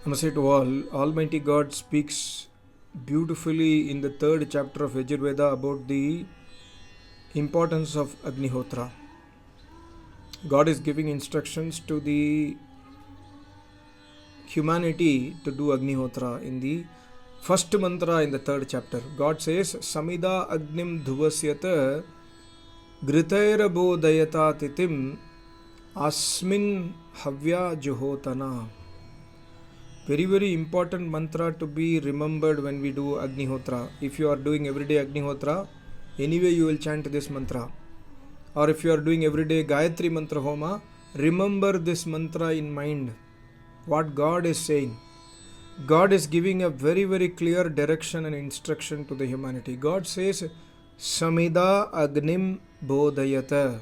Namaste to all. Almighty God speaks beautifully in the third chapter of Yajurveda about the importance of Agnihotra. God is giving instructions to the humanity to do Agnihotra in the first mantra in the third chapter. God says, Samida Agnim Dhuvasyata Gritaira Bodhayata Titim Asmin Havya Juhotana. Very important mantra to be remembered when we do Agnihotra. If you are doing everyday Agnihotra, anyway you will chant this mantra. Or if you are doing everyday Gayatri Mantra Homa, remember this mantra in mind. What God is saying. God is giving a very clear direction and instruction to the humanity. God says, Samida Agnim Bodhayata.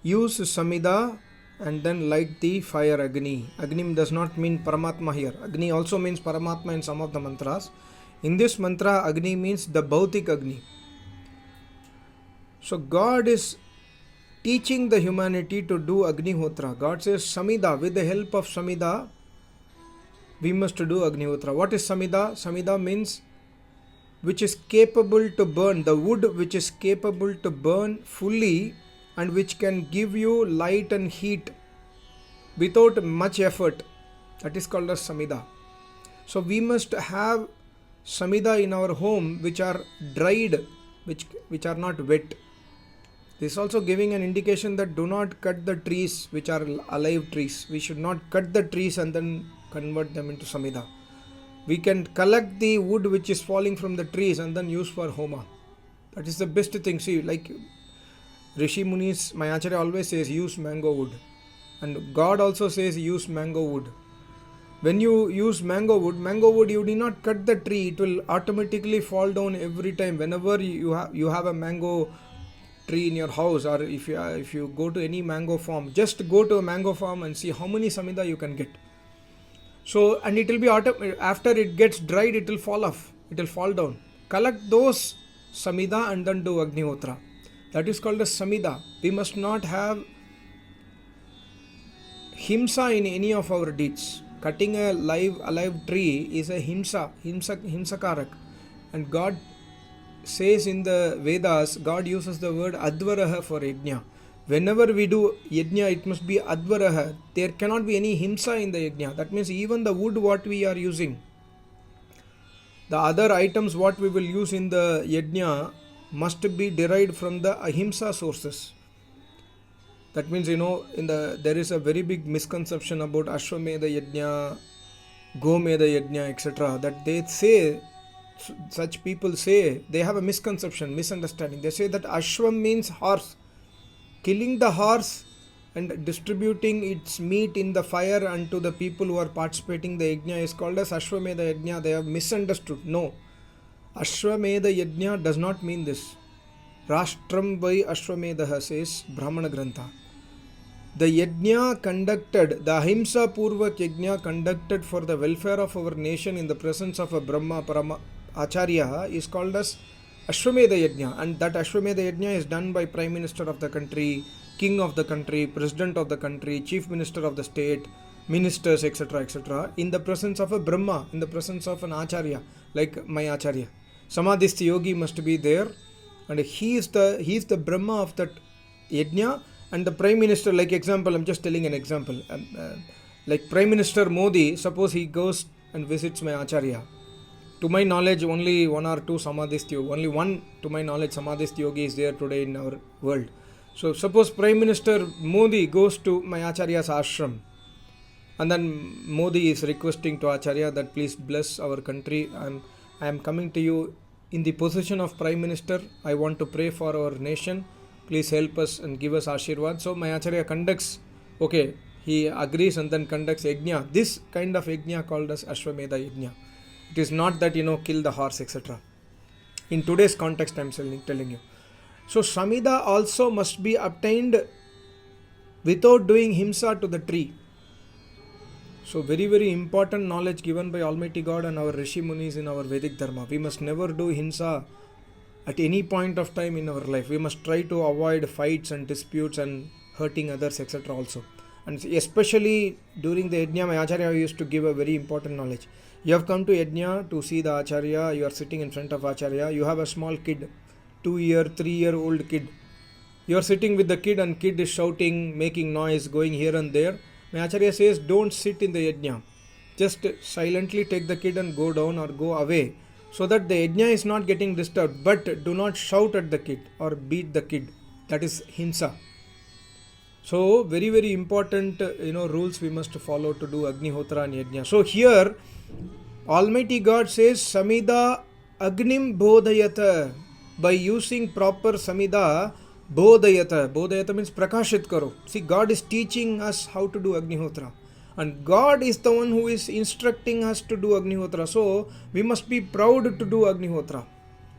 Use Samida and then light the fire Agni. Agnim does not mean Paramatma here. Agni also means Paramatma in some of the mantras. In this mantra, Agni means the Bhautik Agni. So God is teaching the humanity to do Agnihotra. God says Samida, with the help of Samida, we must do Agnihotra. What is Samida? Samida means which is capable to burn, the wood which is capable to burn fully and which can give you light and heat without much effort. That is called as Samida. So we must have Samida in our home which are dried, which are not wet. This is also giving an indication that do not cut the trees which are alive trees. We should not cut the trees and then convert them into Samida. We can collect the wood which is falling from the trees and then use for Homa. That is the best thing. See, like Rishi Munis, my Acharya always says use mango wood. And God also says use mango wood. When you use mango wood, you need not cut the tree. It will automatically fall down every time. Whenever you have a mango tree in your house, or if you go to any mango farm, just go to a mango farm and see how many Samida you can get. So, and it will be after it gets dried, it will fall off. It will fall down. Collect those Samida and then do Agnihotra. That is called as Samida. We must not have Himsa in any of our deeds. Cutting a alive tree is a Himsakarak. And God says in the Vedas, God uses the word Advaraha for Yajna. Whenever we do Yajna, it must be Advaraha. There cannot be any Himsa in the Yajna. That means even the wood what we are using, the other items what we will use in the Yajna must be derived from the Ahimsa sources. That means, there is a very big misconception about Ashwamedha Yajna, Gomedha Yajna, etc. That they say, such people say, they have a misunderstanding. They say that Ashwam means horse. Killing the horse and distributing its meat in the fire unto the people who are participating in the Yajna is called as Ashwamedha Yajna. They have misunderstood. No. Ashwamedha Yajna does not mean this. Rashtram by Ashwamedha says Brahmana Grantha. The Yajna conducted, the Ahimsa Purvak Yajna conducted for the welfare of our nation in the presence of a Brahma Parama Acharya is called as Ashwamedha Yajna, and that Ashwamedha Yajna is done by Prime Minister of the country, King of the country, President of the country, Chief Minister of the state, ministers, etc., in the presence of a Brahma, in the presence of an Acharya, like my Acharya. Samadhisthi Yogi must be there, and he is the Brahma of that Yajna, and the Prime Minister, like example, I'm just telling an example, like Prime Minister Modi, suppose he goes and visits my Acharya. To my knowledge, only one or two Samadhisthi Yogi, only one to my knowledge Samadhisthi Yogi is there today in our world. So suppose Prime Minister Modi goes to my Acharya's ashram, and then Modi is requesting to Acharya that please bless our country. I am coming to you in the position of Prime Minister. I want to pray for our nation. Please help us and give us Ashirwad. So my Acharya conducts, okay, he agrees and then conducts Yajna. This kind of Yajna called as Ashwamedha Yajna. It is not that, kill the horse, etc. In today's context, I am telling you. So Samida also must be obtained without doing Himsa to the tree. So very important knowledge given by Almighty God and our Rishi Munis in our Vedic Dharma. We must never do Himsa at any point of time in our life. We must try to avoid fights and disputes and hurting others, etc. also. And especially during the yajna, my Acharya used to give a very important knowledge. You have come to yajna to see the Acharya, you are sitting in front of Acharya, you have a small kid, 2-year, 3-year-old kid. You are sitting with the kid and kid is shouting, making noise, going here and there. My Acharya says, don't sit in the yajna. Just silently take the kid and go down or go away, so that the yajna is not getting disturbed. But do not shout at the kid or beat the kid. That is himsa. So very, very important rules we must follow to do Agnihotra and Yajna. So here Almighty God says Samida Agnim Bodhayata. By using proper Samida, Bodhayata. Bodhayata means Prakashit Karo. See, God is teaching us how to do Agnihotra. And God is the one who is instructing us to do Agnihotra. So we must be proud to do Agnihotra.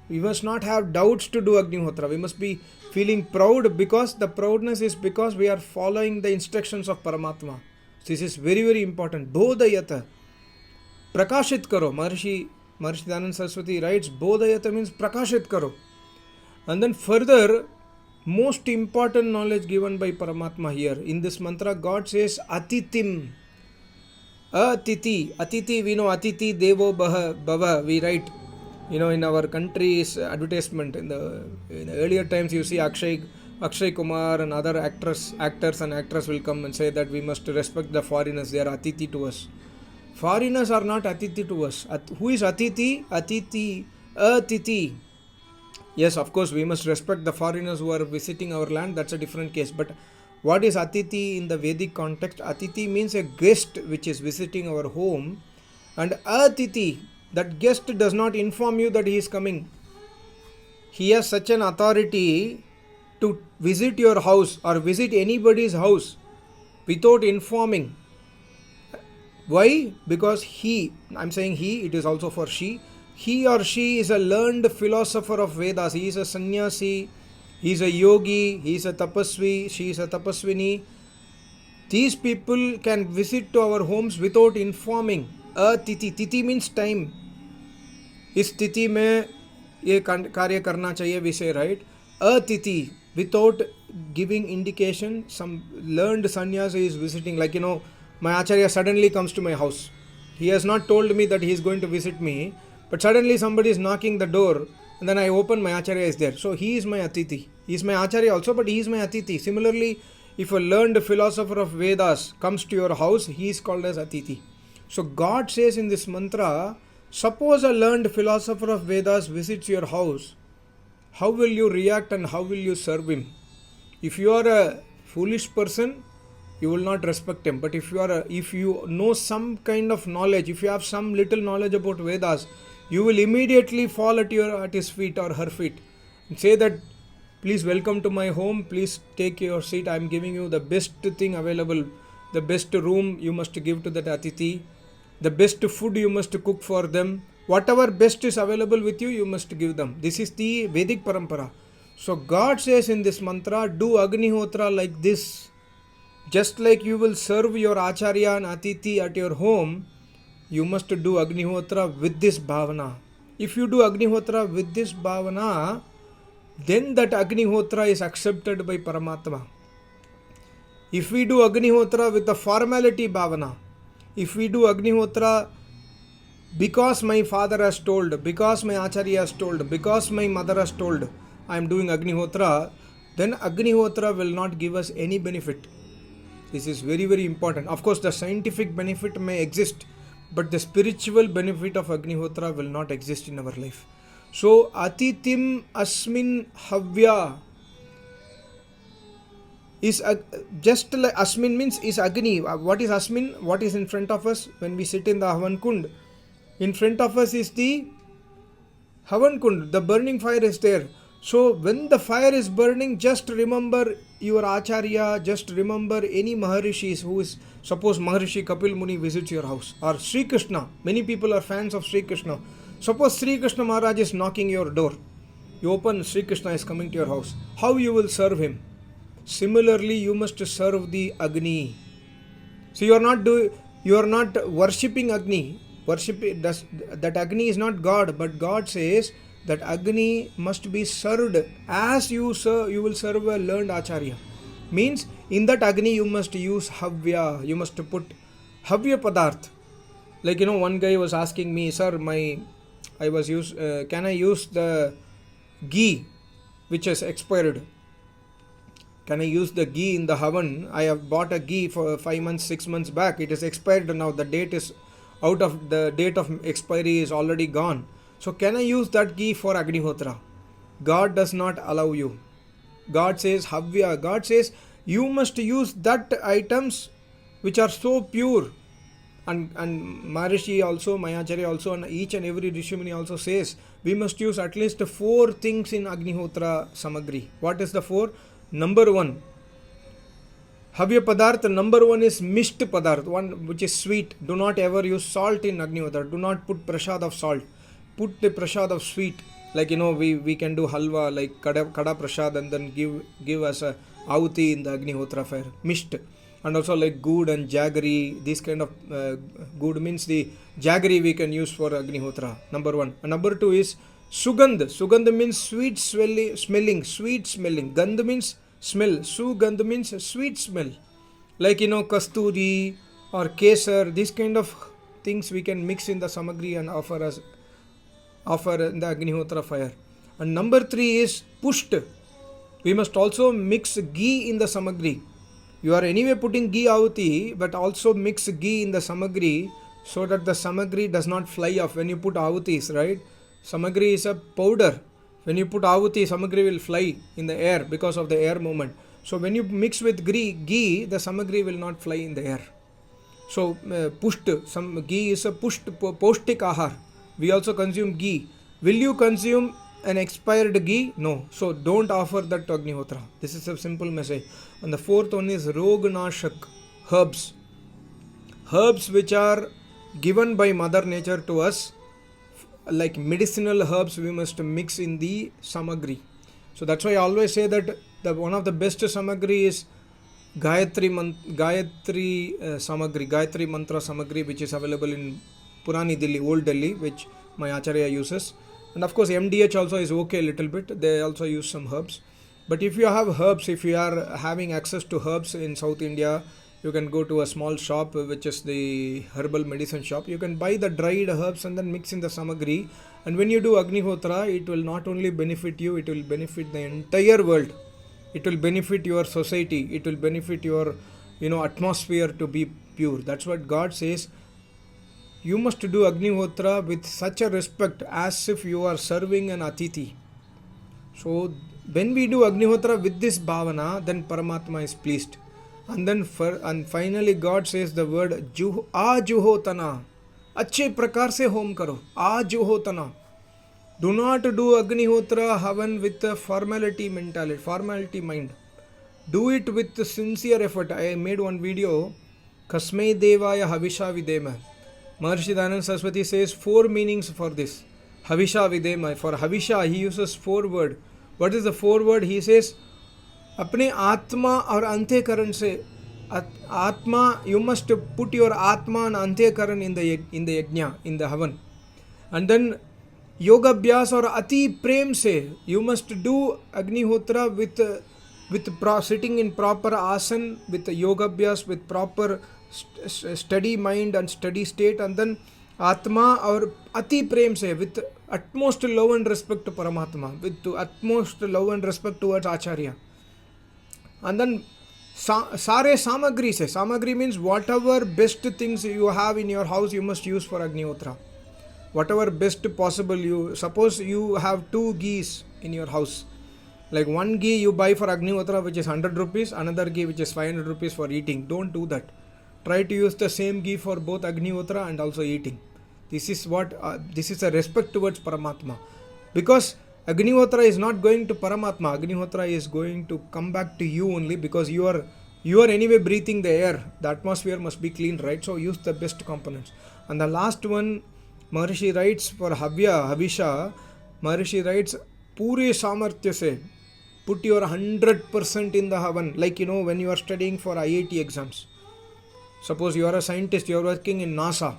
We must not have doubts to do Agnihotra. We must be feeling proud, because the proudness is because we are following the instructions of Paramatma. This is very, very important. Bodhayata. Prakashit Karo. Maharishi Dayananda Saraswati writes, Bodhayata means Prakashit Karo. And then further, most important knowledge given by Paramatma here. In this mantra, God says Atitim. Atiti. Atiti, we know Atiti Devo Bhava. We write, in our country's advertisement, in the earlier times, you see Akshay Kumar and other actors and actresses will come and say that we must respect the foreigners. They are Atiti to us. Foreigners are not Atiti to us. Who is Atiti? Atiti. Yes, of course, we must respect the foreigners who are visiting our land. That's a different case. But what is Atiti in the Vedic context? Atiti means a guest which is visiting our home. And Atiti, that guest does not inform you that he is coming. He has such an authority to visit your house or visit anybody's house without informing. Why? Because I'm saying he, it is also for she. He or she is a learned philosopher of Vedas. He is a sannyasi, he is a yogi, he is a tapasvi, she is a tapaswini. These people can visit to our homes without informing. Titi. Titi means time. Is titi mein ye karya karna chahiye, we say, right? Titi, without giving indication, some learned sannyasi is visiting. Like, my Acharya suddenly comes to my house. He has not told me that he is going to visit me, but suddenly somebody is knocking the door, and then I open, my Acharya is there. So he is my Atiti. He is my Acharya also, but he is my Atiti. Similarly, if a learned philosopher of Vedas comes to your house, he is called as Atiti. So God says in this mantra, suppose a learned philosopher of Vedas visits your house, how will you react and how will you serve him? If you are a foolish person, you will not respect him. But if you know some kind of knowledge, if you have some little knowledge about Vedas, you will immediately fall at his feet or her feet and say that, please welcome to my home, please take your seat, I am giving you the best thing available, the best room you must give to that Atiti, the best food you must cook for them, whatever best is available with you, you must give them. This is the Vedic parampara. So God says in this mantra, do Agnihotra like this. Just like you will serve your Acharya and Atiti at your home, you must do Agnihotra with this bhavana. If you do Agnihotra with this bhavana, then that Agnihotra is accepted by Paramatma. If we do Agnihotra with the formality bhavana, if we do Agnihotra because my father has told, because my Acharya has told, because my mother has told, I am doing Agnihotra, then Agnihotra will not give us any benefit. This is very, very important. Of course, the scientific benefit may exist, but the spiritual benefit of Agnihotra will not exist in our life. So, Atitim Asmin Havya is just like Asmin means is Agni. What is Asmin? What is in front of us when we sit in the Havan Kund? In front of us is the Havan Kund. The burning fire is there. So when the fire is burning, just remember your Acharya, just remember any Maharishis who is, suppose Maharishi Kapil Muni visits your house, or Sri Krishna. Many people are fans of Sri Krishna. Suppose Sri Krishna Maharaj is knocking your door. You open, Sri Krishna is coming to your house. How you will serve him? Similarly, you must serve the Agni. So you are not worshipping Agni. That Agni is not God, but God says that Agni must be served as you will serve a learned Acharya. Means In that Agni you must use Havya, you must put Havya Padarth. Like, one guy was asking me, sir, can I use the ghee which has expired? Can I use the ghee in the havan? I have bought a ghee for 5 months, 6 months back. It is expired now. The date of expiry is already gone. So can I use that ghee for Agnihotra? God does not allow you. God says Havya. God says you must use that items which are so pure. And Maharishi also, Mayacharya also, and each and every Rishimuni also says we must use at least 4 things in Agnihotra Samagri. What is the 4? Number 1, Havya Padarth. Number 1 is Misht Padarth, one which is sweet. Do not ever use salt in Agnihotra. Do not put prasad of salt. Put the prasad of sweet. Like, we can do halwa, like kada prasad, and then give us a ahuti in the Agnihotra fire. Misht. And also like good and jaggery, this kind of good means the jaggery we can use for Agnihotra. Number 1. And number 2 is Sugandh. Sugandh means sweet smelling, sweet smelling. Gandh means smell. Sugandh means sweet smell. Like, kasturi or kesar, these kind of things we can mix in the samagri and offer in the Agnihotra fire. And number 3 is Pusht. We must also mix ghee in the samagri. You are anyway putting ghee ahuti, but also mix ghee in the samagri so that the samagri does not fly off. When you put ahutis, right? Samagri is a powder. When you put ahuti, samagri will fly in the air because of the air movement. So when you mix with ghee, the samagri will not fly in the air. So pusht, some ghee is a poshtik ahar. We also consume ghee. Will you consume an expired ghee? No. So don't offer that to Agnihotra. This is a simple message. And the 4th one is Rognashak, herbs. Herbs which are given by Mother Nature to us, like medicinal herbs, we must mix in the samagri. So that's why I always say that one of the best samagri is Gayatri Mantra Samagri, which is available in Purani Delhi, Old Delhi, which my Acharya uses. And of course MDH also is okay a little bit. They also use some herbs. But if you have herbs, if you are having access to herbs in South India, you can go to a small shop which is the herbal medicine shop. You can buy the dried herbs and then mix in the samagri. And when you do Agnihotra, it will not only benefit you, it will benefit the entire world. It will benefit your society. It will benefit your atmosphere to be pure. That's what God says. You must do Agnihotra with such a respect as if you are serving an Atithi. So when we do Agnihotra with this bhavana, then Paramatma is pleased. And finally God says the word ajuhotana. Achhe prakar se home karo. Ajuhotana. Do not do Agnihotra havan with a formality mentality, formality mind. Do it with sincere effort. I made one video. Kasmai devaya havisha videma. Maharishi Dayananda Saraswati says 4 meanings for this. Havisha videma. For Havisha, he uses 4 words. What is the 4 word? He says, अपने आत्मा और अंत्यकरण से आत्मा, you must put your atma and अंत्यकरण in the yajna, in the havan. And then yoga abhyas or ati prem se, you must do Agnihotra with sitting in proper asan, with yoga abhyas, with proper steady mind and steady state. And then atma or ati prem se, with utmost love and respect to Paramatma, with utmost love and respect towards Acharya. And then sare samagri se. Samagri means whatever best things you have in your house, you must use for Agnihotra. Whatever best possible. Suppose you have 2 ghees in your house. Like one ghee you buy for Agnihotra which is 100 rupees, another ghee which is 500 rupees for eating. Don't do that. Try to use the same ghee for both Agnihotra and also eating. This is a respect towards Paramatma. Because Agnihotra is not going to Paramatma. Agnihotra is going to come back to you only, because you are anyway breathing the air. The atmosphere must be clean, right? So use the best components. And the last one, Maharishi writes for Havisha, Maharishi writes, Pure Samarthya se, put your 100% in the havan. Like, when you are studying for IIT exams. Suppose you are a scientist, you are working in NASA.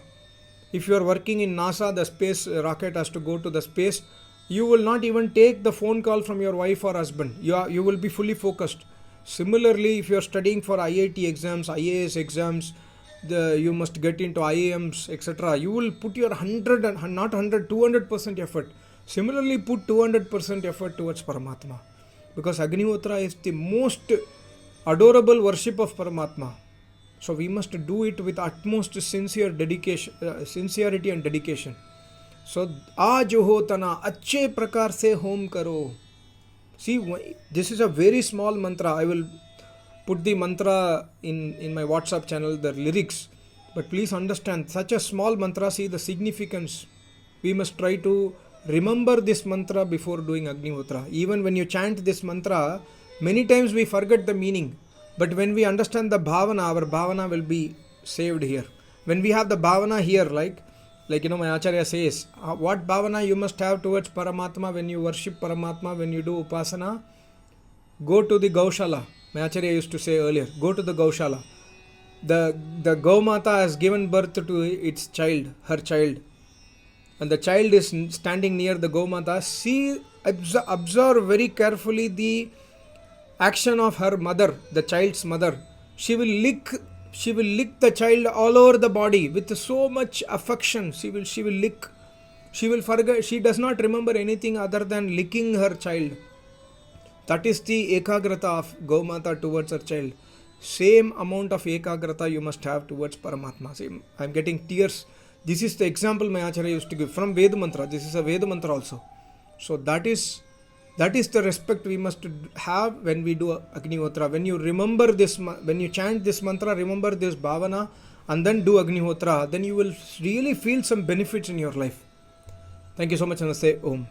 If you are working in NASA, the space rocket has to go to the space. You will not even take the phone call from your wife or husband. You will be fully focused. Similarly, if you are studying for IIT exams, IAS exams, you must get into IIMs, etc. You will put your 100 and not 100, 200% effort. Similarly, put 200% effort towards Paramatma, because Agnihotra is the most adorable worship of Paramatma. So we must do it with utmost sincerity and dedication. So आज होता ना अच्छे प्रकार से home करो. See, this is a very small mantra. I will put the mantra in my WhatsApp channel, the lyrics. But please understand, such a small mantra, see the significance. We must try to remember this mantra before doing Agnihotra. Even when you chant this mantra, many times we forget the meaning. But when we understand the bhavana, our bhavana will be saved here. When we have the bhavana here, like my Acharya says, what bhavana you must have towards Paramatma when you worship Paramatma, when you do upasana? Go to the Gaushala. My Acharya used to say earlier, go to the Gaushala. The Gaumata has given birth to its child, her child. And the child is standing near the Gaumata. See, observe very carefully the action of her mother, the child's mother. She will lick the child all over the body with so much affection. She will lick. She will forget. She does not remember anything other than licking her child. That is the ekagrata of Gaumata towards her child. Same amount of ekagrata you must have towards Paramatma. See, I am getting tears. This is the example my Acharya used to give from Veda mantra. This is a Veda mantra also. So that is the respect we must have when we do Agnihotra. When you remember this, when you chant this mantra, remember this bhavana, and then do Agnihotra, then you will really feel some benefits in your life. Thank you so much, Namaste. Om.